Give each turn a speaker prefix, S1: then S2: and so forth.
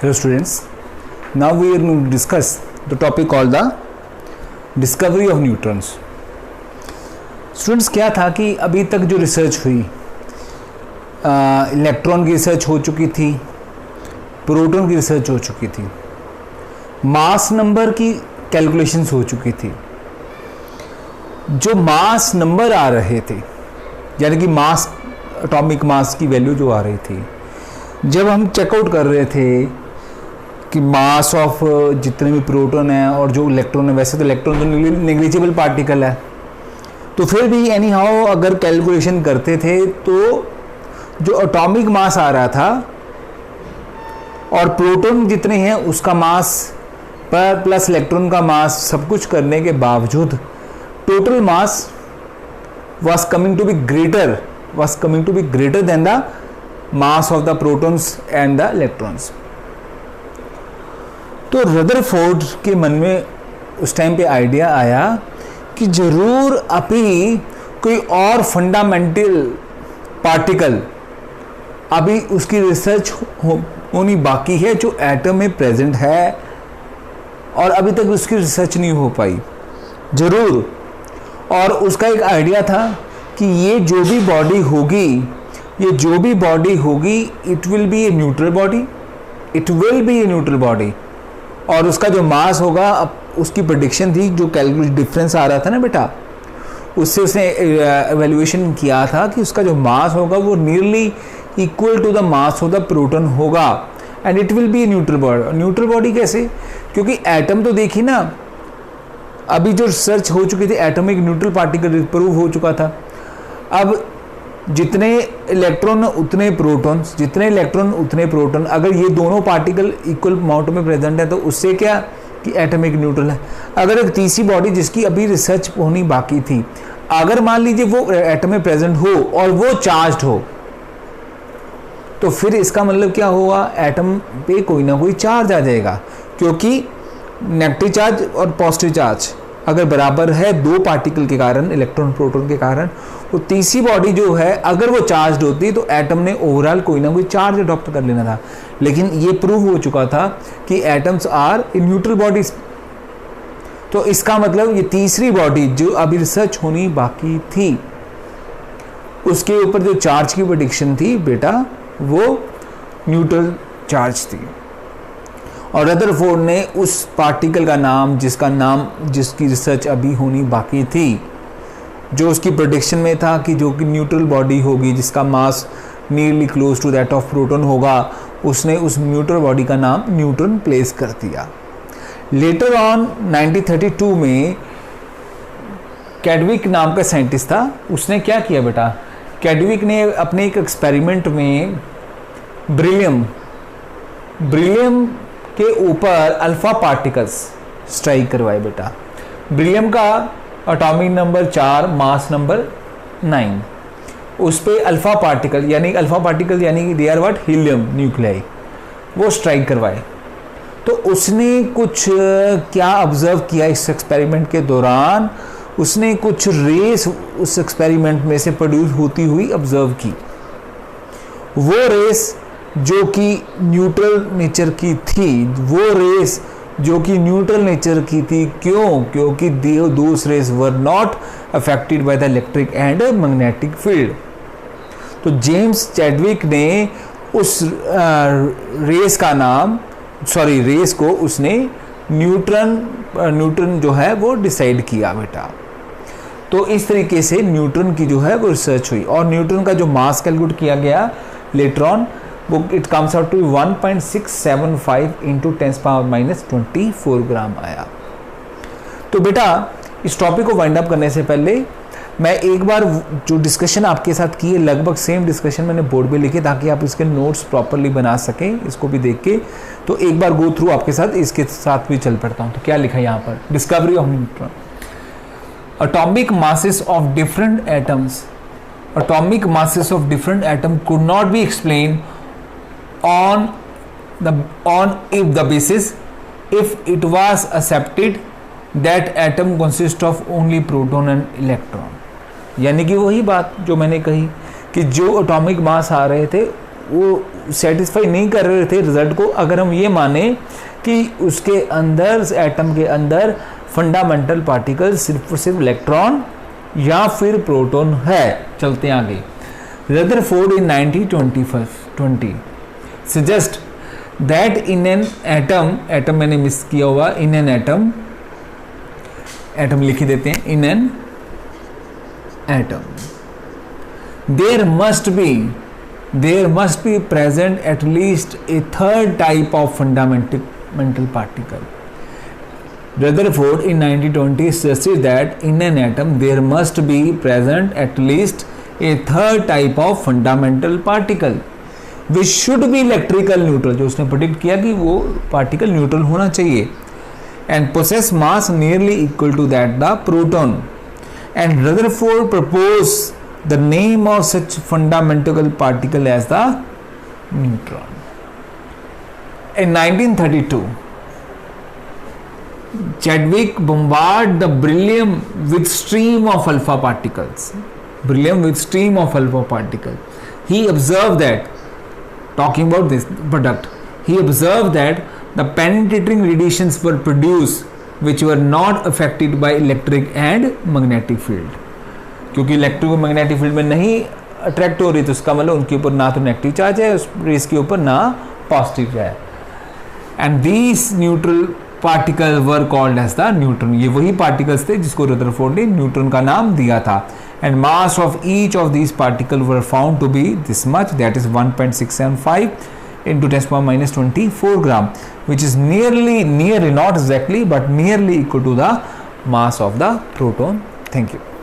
S1: Hello students, now we are going to discuss the topic called the discovery of neutrons. Students, क्या था कि अभी तक जो रिसर्च हुई, इलेक्ट्रॉन की रिसर्च हो चुकी थी, प्रोटॉन की रिसर्च हो चुकी थी, मास नंबर की कैलकुलेशंस हो चुकी थी। जो मास नंबर आ रहे थे, यानी कि मास, एटॉमिक मास की वैल्यू जो आ रही थी, जब हम चेकआउट कर रहे थे कि मास ऑफ जितने भी प्रोटॉन है और जो इलेक्ट्रॉन है, वैसे तो इलेक्ट्रॉन तो नेग्लिजिबल पार्टिकल है, तो फिर भी एनी हाउ अगर कैलकुलेशन करते थे तो जो एटॉमिक मास आ रहा था और प्रोटॉन जितने हैं उसका मास पर प्लस इलेक्ट्रॉन का मास सब कुछ करने के बावजूद total mass was coming to be greater than the mass of the protons and the electrons. तो रदरफोर्ड के मन में उस टाइम पे आइडिया आया कि जरूर अभी कोई और फंडामेंटल पार्टिकल अभी उसकी रिसर्च होनी बाकी है जो एटम में प्रेजेंट है और अभी तक उसकी रिसर्च नहीं हो पाई जरूर। और उसका एक आइडिया था कि ये जो भी बॉडी होगी it will be a neutral body, और उसका जो मास होगा, अब उसकी प्रेडिक्शन थी, जो कैलकुलेशन डिफरेंस आ रहा था ना बेटा, उससे उसने एवेल्युएशन किया था कि उसका जो मास होगा वो nearly equal to the mass of the proton होगा and it will be a neutral body. कैसे? क्योंकि एटम तो देखी ना, अभी जो रिसर्च हो चुकी थी एटम एक न्यूट्रल पार्टिकल प्रूव हो चुका था। अब जितने इलेक्ट्रॉन उतने प्रोटॉन, अगर ये दोनों पार्टिकल इक्वल अमाउंट में प्रेजेंट है तो उससे क्या कि एटम एक न्यूट्रल है। अगर एक तीसरी बॉडी जिसकी अभी रिसर्च होनी बाकी थी, अगर मान लीजिए वो एटम में प्रेजेंट हो और वो चार्ज्ड हो, तो फिर इसका मतलब क्या होगा, एटम पे कोई ना कोई चार्ज आ जाएगा, क्योंकि नेगेटिव चार्ज और पॉजिटिव चार्ज अगर बराबर है दो पार्टिकल के कारण, इलेक्ट्रॉन प्रोटॉन के कारण, तो तीसरी बॉडी जो है अगर वो चार्ज होती तो एटम ने ओवरऑल कोई ना कोई चार्ज अडॉप्ट कर लेना था। लेकिन ये प्रूव हो चुका था कि atoms are in neutral bodies. तो इसका मतलब ये तीसरी बॉडी जो अभी रिसर्च होनी बाकी थी, उसके ऊपर जो चार्ज की प्रेडिक्शन थी बेटा, वो न्यूट्रल चार्ज थी। और रदरफोर्ड ने उस पार्टिकल का नाम, जिसकी रिसर्च अभी होनी बाकी थी, जो उसकी प्रेडिक्शन में था कि जो कि न्यूट्रल बॉडी होगी जिसका mass nearly close to that of proton होगा, उसने उस न्यूट्रल बॉडी का नाम न्यूट्रॉन प्लेस कर दिया। लेटर ऑन 1932 में कैडविक नाम का साइंटिस्ट था, उसने क्या किया बेटा, कैडविक ने अपने एक एक्सपेरिमेंट में ब्रिलियम के ऊपर अल्फा पार्टिकल्स स्ट्राइक करवाए बेटा। ब्रिलियम का एटॉमिक नंबर 4, मास नंबर 9, उस पे अल्फा पार्टिकल यानी कि they are what, helium nuclei, वो स्ट्राइक करवाए। तो उसने कुछ क्या ऑब्जर्व किया इस एक्सपेरिमेंट के दौरान, उसने कुछ रेस उस एक्सपेरिमेंट में से प्रोड्यूस होती हुई ऑब्जर्व की। वो रेस जो कि न्यूट्रल नेचर की थी, क्यों? क्योंकि those rays were not affected by the electric and magnetic field. तो जेम्स चैडविक ने उस रेस को उसने न्यूट्रन जो है वो डिसाइड किया बेटा। तो इस तरीके से न्यूट्रन की जो है वो रिसर्च हुई और न्यूट्रन का जो मास कैलकुलेट किया गया लेटर ऑन, वो it comes out to 1.675 into 10⁻⁻24 gram आया। तो बेटा इस टॉपिक को वाइंड अप करने से पहले मैं एक बार जो डिस्कशन आपके साथ की है, लगभग सेम डिस्कशन मैंने बोर्ड पे लिखे ताकि आप इसके नोट्स प्रॉपरली बना सकें, इसको भी देख के। तो एक बार गो थ्रू आपके साथ, इसके साथ भी चल पड़ता हूँ। तो क्या लिखा है यहाँ पर, discovery of neutron. atomic masses of different atoms could not be explained on if the basis if it was accepted that atom consists of only proton and electron। यानी कि वही बात जो मैंने कही कि जो एटॉमिक मास आ रहे थे वो सेटिस्फाई नहीं कर रहे थे रिजल्ट को, अगर हम ये माने कि उसके अंदर, एटम के अंदर फंडामेंटल पार्टिकल सिर्फ और सिर्फ इलेक्ट्रॉन या फिर प्रोटॉन है। चलते हैं आगे। Rutherford in 1920 suggest that in an atom मैंने मिस किया हुआ, इन एन एटम लिख ही देते हैं, in an atom there must be present at least a third type of fundamental particle. Rutherford in 1920 suggested that in an atom there must be present at least a third type of fundamental particle which should be electrical neutral, जो उसने predict किया कि वो particle neutral होना चाहिए, and possess mass nearly equal to that the proton, and Rutherford proposed the name of such fundamental particle as the neutron. In 1932 Chadwick bombarded the beryllium with stream of alpha particles. He observed that, talking about this product, he observed that the penetrating radiations were produced which were not affected by electric and magnetic field. क्योंकि electric और magnetic field में नहीं attract हो रही, तो उसका मतलब उनके ऊपर ना तो नेगेटिव चार्ज है, उस रेस के ऊपर ना पॉजिटिव है। And these neutral particle were called as the neutron. ये वही पार्टिकल्स थे जिसको रदरफोर्ड ने न्यूट्रॉन का नाम दिया था। And mass of each of these particle were found to be this much, that is 1.675 into 10⁻24 gram, which is nearly, not exactly, but nearly equal to the mass of the proton. Thank you.